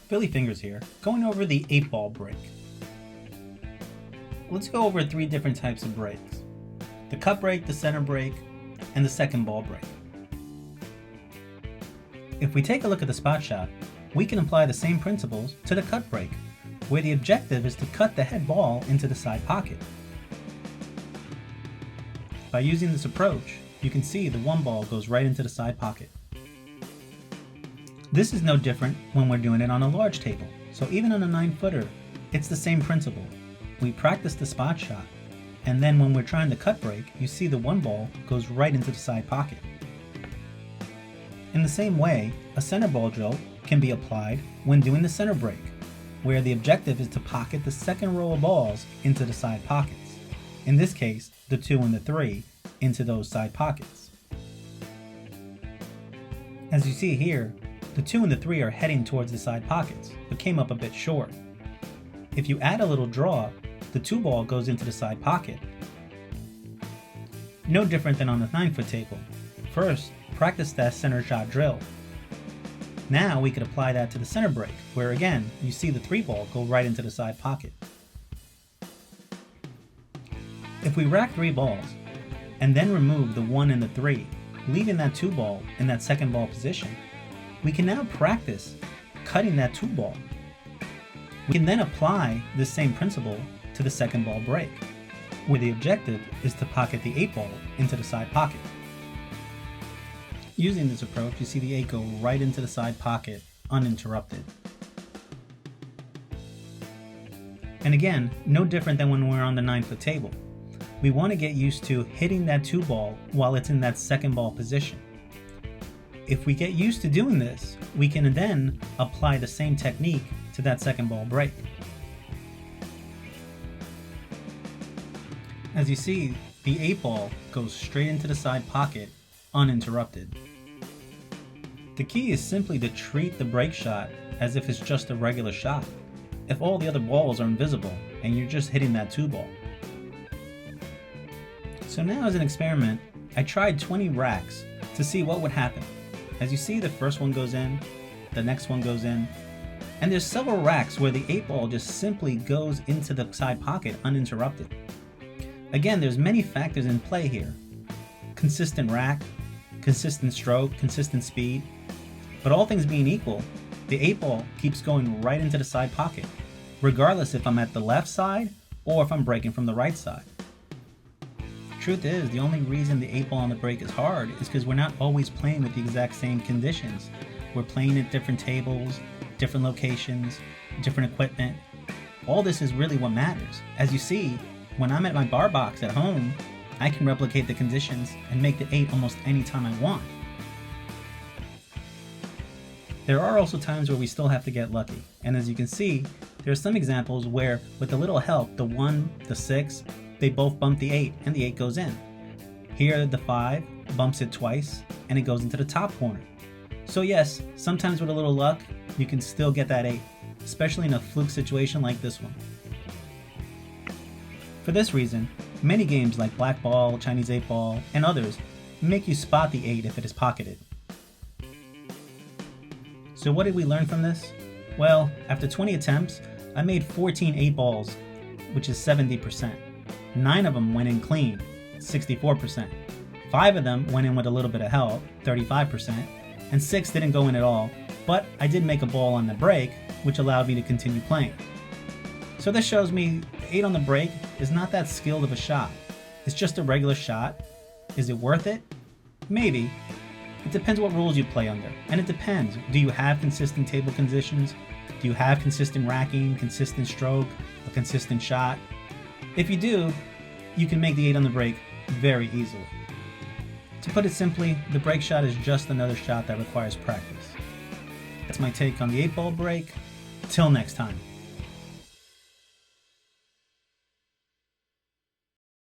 Philly Fingers here, going over the 8-ball break. Let's go over 3 different types of breaks. The cut break, the center break, and the second ball break. If we take a look at the spot shot, we can apply the same principles to the cut break, where the objective is to cut the head ball into the side pocket. By using this approach, you can see the 1 ball goes right into the side pocket. This is no different when we're doing it on a large table, so even on a 9-footer, it's the same principle. We practice the spot shot, and then when we're trying the cut break, you see the 1 ball goes right into the side pocket. In the same way, a center ball drill can be applied when doing the center break, where the objective is to pocket the second row of balls into the side pockets. In this case, the 2 and the 3 into those side pockets. As you see here, the 2 and the 3 are heading towards the side pockets, but came up a bit short. If you add a little draw, the 2 ball goes into the side pocket. No different than on the 9-foot table. First, practice that center shot drill. Now we could apply that to the center break, where again, you see the 3 ball go right into the side pocket. If we rack 3 balls, and then remove the 1 and the 3, leaving that 2 ball in that second ball position, we can now practice cutting that 2 ball. We can then apply this same principle to the second ball break, where the objective is to pocket the 8 ball into the side pocket. Using this approach, you see the 8 go right into the side pocket, uninterrupted. And again, no different than when we're on the 9-foot table. We want to get used to hitting that 2 ball while it's in that second ball position. If we get used to doing this, we can then apply the same technique to that second ball break. As you see, the 8 ball goes straight into the side pocket, uninterrupted. The key is simply to treat the break shot as if it's just a regular shot, if all the other balls are invisible and you're just hitting that 2 ball. So now as an experiment, I tried 20 racks to see what would happen. As you see, the first one goes in, the next one goes in, and there's several racks where the 8 ball just simply goes into the side pocket uninterrupted. Again, there's many factors in play here. Consistent rack, consistent stroke, consistent speed, but all things being equal, the 8 ball keeps going right into the side pocket, regardless if I'm at the left side or if I'm breaking from the right side. Truth is, the only reason the 8 ball on the break is hard is because we're not always playing with the exact same conditions. We're playing at different tables, different locations, different equipment. All this is really what matters. As you see, when I'm at my bar box at home, I can replicate the conditions and make the 8 almost any time I want. There are also times where we still have to get lucky, and as you can see, there are some examples where with a little help, the 1, the 6, they both bump the 8 and the 8 goes in. Here the 5 bumps it twice and it goes into the top corner. So yes, sometimes with a little luck, you can still get that 8, especially in a fluke situation like this one. For this reason, many games like Black Ball, Chinese 8 Ball, and others make you spot the 8 if it is pocketed. So what did we learn from this? Well, after 20 attempts, I made 14 8 balls, which is 70%. 9 of them went in clean, 64%. 5 of them went in with a little bit of help, 35%, and 6 didn't go in at all, but I did make a ball on the break, which allowed me to continue playing. So this shows me 8 on the break is not that skilled of a shot. It's just a regular shot. Is it worth it? Maybe. It depends what rules you play under, and it depends. Do you have consistent table conditions? Do you have consistent racking, consistent stroke, a consistent shot? If you do, you can make the 8 on the break very easily. To put it simply, the break shot is just another shot that requires practice. That's my take on the 8 ball break. Till next time.